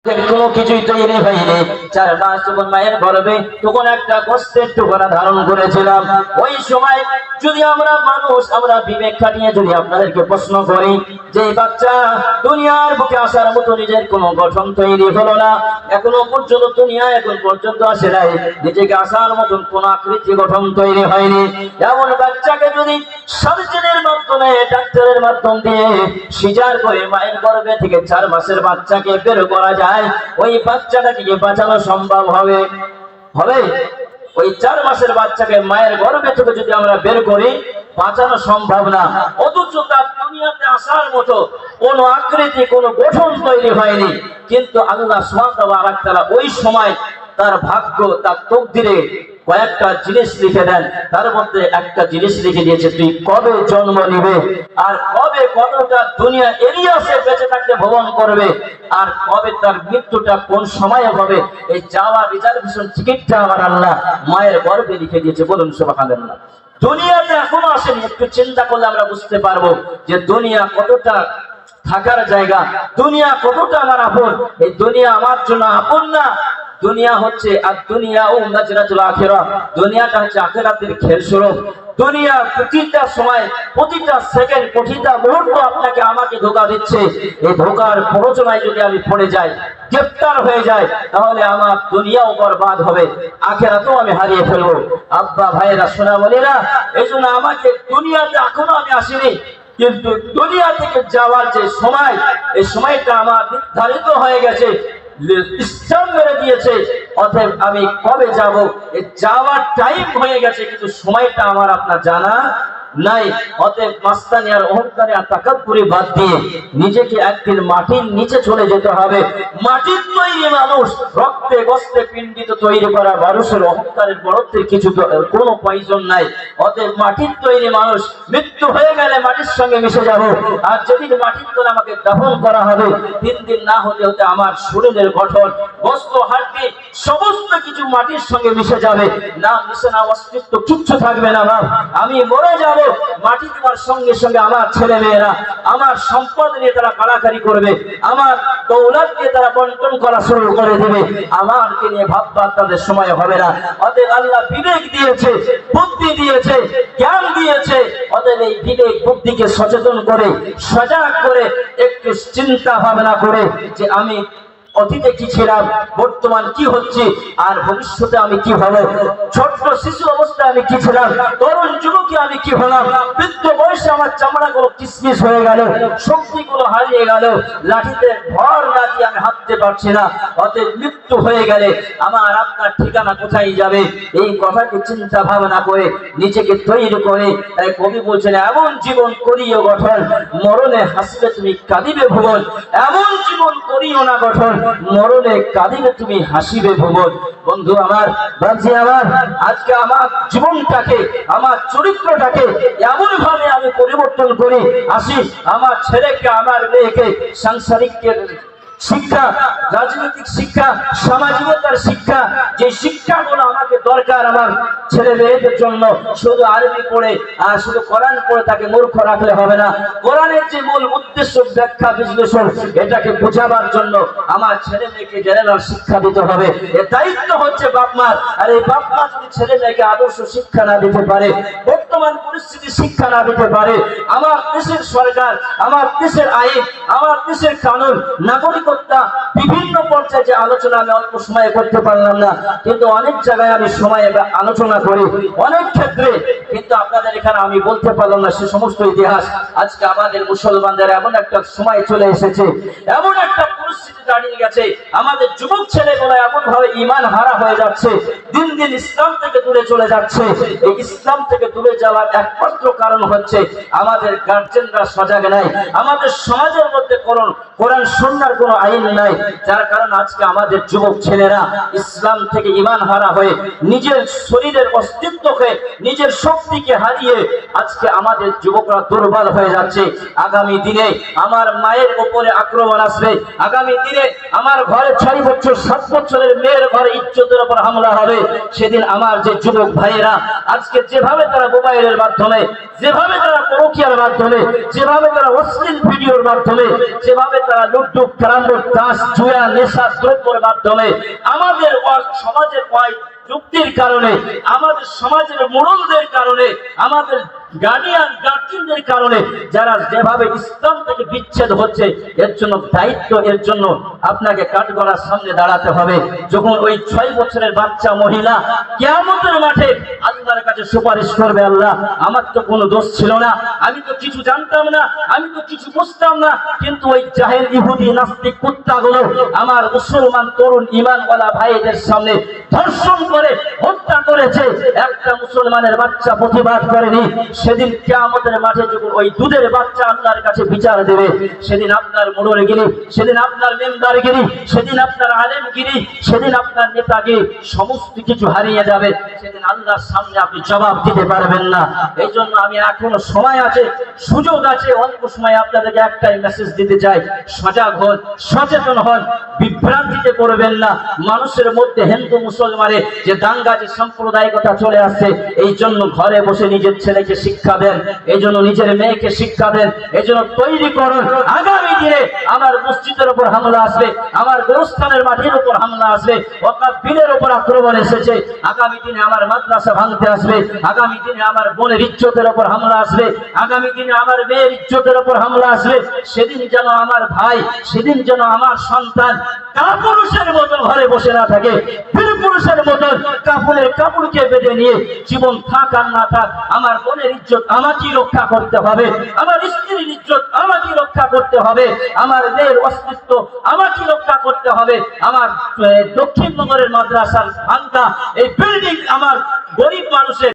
কোনো কিছুই তৈরি হয়নি। 4 মাস যখন মায়ের গর্ভে তখন একটা কষ্টের টুকরা ধারণ করেছিলাম। ওই সময় যদি আমরা মানুষ, আমরা বিবেক খাটিয়ে যদি আপনাদেরকে প্রশ্ন করি যে বাচ্চা দুনিয়ার বুকে আসার মতো নিজের কোনো গঠন তৈরি হলো না, এখনো পর্যন্ত দুনিয়া এখন পর্যন্ত আসে নাই, নিজেকে আসার মতন কোন আকৃতি গঠন তৈরি হয়নি, এমন বাচ্চাকে যদি সার্জনের মাধ্যমে, ডাক্তারের মাধ্যম দিয়ে সিজার করে মায়ের গর্ভে থেকে 4 মাসের বাচ্চাকে বের করা যায়, ওই বাচ্চাটাকে কি বাঁচানো সম্ভব হবে? হবে? ওই 4 মাসের বাচ্চাকে মায়ের গর্ভে থেকে যদি আমরা বের করি, বাঁচানো সম্ভব না। অথচ তার দুনিয়াতে আসার মতো কোন আকৃতি, কোন গঠন তৈরি হয়নি, কিন্তু আল্লাহ সুবহানাহু ওয়া তাআলা ওই সময় তার ভাগ্য, তার তকদিরে কয়েকটা জিনিস লিখে দেন। তার মধ্যে একটা জিনিস লিখে দিয়েছে, তুই কবে জন্ম নিবে, আর কবে কতটা দুনিয়া এরিয়াসে বেঁচে থাকতে ভ্রমণ করবে, আর কবে তার মৃত্যুটা কোন সময় হবে, এই যাওয়া রিজার্ভেশন টিকিটটা আমার আল্লাহ মায়ের গর্ভে লিখে দিয়েছে। বলুন সুবহানাল্লাহ। দুনিয়াতে এখনো আসেনি, একটু চিন্তা করলে আমরা বুঝতে পারবো যে দুনিয়া কতটা থাকার জায়গা, দুনিয়া কতটা আমার আপন। এই দুনিয়া আমার জন্য আপন না, দুনিয়া হচ্ছে আর দুনিয়া ও নাজরাতুল আখিরাহ, দুনিয়াটা হচ্ছে আখিরাতের খেলস্বরূপ। দুনিয়া প্রতিটা সময়, প্রতিটা সেকেন্ড, প্রতিটা মুহূর্ত আপনাকে আমাকে ধোঁকা দিচ্ছে। এই ধোঁকার প্ররোচনায় যদি আমি পড়ে যাই, গ্রেফতার হয়ে যায়, তাহলে আমার দুনিয়াও বরবাদ হবে, আখিরাতও আমি হারিয়ে ফেলবো। আব্বা ভাইয়েরা, সোনামণিরা, এই জন্য আমাকে দুনিয়াতে এখনো আমি আসিনি, কিন্তু দুনিয়া থেকে যাওয়ার যে সময়, এই সময়টা আমার নির্ধারিত হয়ে গেছে, ইসলাম মেরে দিয়েছে। অতএব আমি কবে যাব, এই যাওয়ার টাইম হয়ে গেছে, কিন্তু সময়টা আমার আপনার জানা নাই। অতএব মাস্তানি আর অহংকারে আর তাকাব্বুরি বাদ দিয়ে নিজেকে একদিন মাটির নিচে চলে যেতে হবে। মাটির তৈরি মানুষ, রক্তে গোস্তে পিণ্ডিত তৈরি করা মানুষের অহংকারের বড়ত্বের কিছু কোনো প্রয়োজন নাই। অতএব মাটির তৈরি মানুষ, মৃত্যু হয়ে গেলে মাটির সঙ্গে মিশে যাব, আর যেদিন মাটির তলে আমাকে দাফন করা হবে, 3 দিন না হতে হতে আমার শরীরের গঠন, গোস্ত, হাড়টি সমস্ত কিছু মাটির সঙ্গে মিশে যাবে, না মিশে না অস্তিত্ব কিচ্ছু থাকবে না। আমি মরে যাব, মাটি তোমার সঙ্গে সঙ্গে আমার ছেলে মেয়েরা আমার সম্পদ নিয়ে তারা কাড়াকাড়ি করবে, আমার দৌলত নিয়ে তারা বন্টন করা শুরু করে দেবে, আমাকে নিয়ে ভাববার তাদের সময় হবে না। অতএব আল্লাহ বিবেক দিয়েছে, বুদ্ধি দিয়েছে, জ্ঞান দিয়েছে। অতএব এই বিবেক বুদ্ধিকে সচেতন করে, সজাগ করে, একটু চিন্তা ভাবনা করে যে আমি অতীতে কি ছিলাম, বর্তমান কি হচ্ছে, আর ভবিষ্যতে আমি কি হব, ছোট্ট শিশু অবস্থায় আমি কি ছিলাম, তরুণ যুবকে আমি কি হলাম, বৃদ্ধ বয়সে আমার চামড়াগুলো কিসমিস হয়ে গেল, শক্তিগুলো হারিয়ে গেল, লাঠিতে ভর না দিয়ে আমি হাঁটতে পারছি না। অতএব মৃত্যু হয়ে গেলে আমার আপনার ঠিকানা কোথায় যাবে, এই কথাকে চিন্তা ভাবনা করে নিজেকে তৈরি করে, তাই কবি বলছেন, এমন জীবন করিও গঠন, মরণে হাসবে তুমি কাঁদিবে ভুবন। এমন জীবন করিও না গঠন, মরণে কাঁদিবে তুমি হাসিবে ভুবন। বন্ধু আমার, বাঞ্জি আমার, আজকে আমার জীবনটাকে, আমার চরিত্রটাকে এমন ভাবে আমি পরিবর্তন করি আসি, আমার ছেলেকে, আমার মেয়েকে সাংসারিক শিক্ষা, রাজনৈতিক শিক্ষা, সামাজিকতার শিক্ষা, যে শিক্ষাগুলো আমাকে দরকার আমার ছেলে মেয়েদের জন্য, শুধু আরবি পড়ে আর শুধু কোরআন পড়ে তাকে মূর্খ রাখলে হবে না। কোরআনের যে মূল উদ্দেশ্য, ব্যাখ্যা, বিশ্লেষণ, এটাকে বোঝাবার জন্য আমার ছেলে মেয়েকে জেনারেল শিক্ষা দিতে হবে। এর দায়িত্ব হচ্ছে বাপ মার। আর এই বাপ মা যদি ছেলে মেয়েকে আদর্শ শিক্ষা না দিতে পারে, বর্তমান পরিস্থিতি শিক্ষা না দিতে পারে, আমার দেশের সরকার, আমার দেশের আইন, আমার দেশের কানুন, নাগরিক বিভিন্ন পর্যায়ে যে আলোচনা আমি অল্প সময়ে করতে পারলাম না, কিন্তু অনেক জায়গায় আমি সময়ে আলোচনা করি, অনেক ক্ষেত্রে, কিন্তু আপনাদের এখানে আমি বলতে পারলাম না সে সমস্ত ইতিহাস। আজকে আমাদের মুসলমানদের এমন একটা সময় চলে এসেছে, এমন একটা পরিস্থিতি দাঁড়িয়ে গেছে, আমাদের যুবক ছেলেগুলো এমন ভাবে ঈমান হারা হয়ে যাচ্ছে, দিন দিন ইসলাম থেকে দূরে চলে যাচ্ছে। এই ইসলাম থেকে দূরে যাওয়ার একমাত্র কারণ হচ্ছে আমাদের গার্জেনরা সজাগ নাই, আমাদের সমাজের মধ্যে কোরআন সুন্নাহর কোনো আইন নাই, যার কারণে আজকে আমাদের যুবক ছেলেরা ইসলাম থেকে ঈমান হারা হয়ে নিজের শরীরের অস্তিত্বকে, নিজের শক্তিকে হারিয়ে আজকে আমাদের যুবকরা দুর্বল হয়ে যাচ্ছে। আগামী দিনে আমার মায়ের উপরে আক্রমণ আসবে, আগামী দিনে আমার ঘরে 6 বছর 7 বছরের মেয়ের ঘরে ইজ্জতের উপর হামলা হবে, সেদিন আমার যে যুবক ভাইয়েরা আজকে যেভাবে তারা মোবাইলের মাধ্যমে, যেভাবে তারা পরকীয়ার মাধ্যমে, যেভাবে তারা অশ্লীল ভিডিওর মাধ্যমে, যেভাবে তারা লুড্ডু ক্যারাম বোর্ড তাস জুয়া নেশা দ্রব্যের মাধ্যমে আমাদের সমাজের যুক্তির কারণে, আমাদের সমাজের মোড়লদের কারণে, আমাদের গার্জিয়ানদের কারণে যারা যেভাবে ইসলাম থেকে বিচ্ছেদ হচ্ছে, এর জন্য দায়িত্ব, এর জন্য আপনাকে কাঠগড়ার সামনে দাঁড়াতে হবে। যখন ওই 6 বছরের বাচ্চা মহিলা কিয়ামতের মাঠে আল্লাহর কাছে সুপারিশ করবে, আল্লাহ আমার তো কোনো দোষ ছিল না, আমি তো কিছু জানতাম না, আমি তো কিছু বুঝতাম না, কিন্তু ওই জাহেল ইহুদি নাস্তিক কুত্তাগুলো আমার মুসলমান তরুণ ঈমানওয়ালা ভাইদের সামনে ধর্ষণ করে হত্যা করেছে, একটা মুসলমানের বাচ্চা প্রতিবাদ করেনি। সেদিন কিয়ামতের মাঠে যখন ওই দুধের বাচ্চা আল্লাহর কাছে বিচার দেবে, সেদিন আপনার মোড়লগিরি, সেদিন আপনার মেম্বারগিরি, সেদিন আপনার আলেমগিরি, সেদিন আপনার নেতাগিরি সমস্ত কিছু হারিয়ে যাবে। সেদিন আল্লাহর সামনে আপনি জবাব দিতে পারবেন না। এই জন্য আমি এখনো সময় আছে, সুযোগ আছে, অল্প সময় আপনাদেরকে একটাই মেসেজ দিতে চাই, সজাগ হন, সচেতন হন, বিভ্রান্তিতে পড়বেন না। মানুষের মধ্যে হিন্দু মুসলমানের যে দাঙ্গা, যে সাম্প্রদায়িকতা চলে আসছে, এই জন্য ঘরে বসে নিজের ছেলেকে শিক্ষা দেন, এই জন্য নিজের মেয়েকে শিক্ষা দেন, এই জন্য তৈরি করুন। আগামী দিনে আমার মসজিদের উপর হামলা আসবে, আমার গোরস্থানের মাটির উপর হামলা আসবে, ওয়াকফ বিলের উপর আক্রমণ এসেছে, আগামী দিনে আমার মাদ্রাসা ভাঙতে আসবে, আগামী দিনে আমার বোনের ইজ্জতের উপর হামলা আসবে, আগামী দিনে আমার মেয়ের ইজ্জতের উপর হামলা আসবে। সেদিন যেন আমার ভাই, সেদিন যেন আমার সন্তান কাপুরুষের মতো ঘরে বসে না থাকে, বীর পুরুষের মতো কাপড়কে বেঁধে নিয়ে জীবন থাক আর না থাক, আমার বোনের ইজ্জত আমাকেই রক্ষা করতে হবে, আমার স্ত্রীর ইজ্জত আমাকেই রক্ষা করতে হবে, আমার মেয়ের অস্তিত্ব আমাকেই রক্ষা করতে হবে। আমার দক্ষিণ নগরের মাদ্রাসার ভাঙা এই বিল্ডিং আমার গরিব মানুষের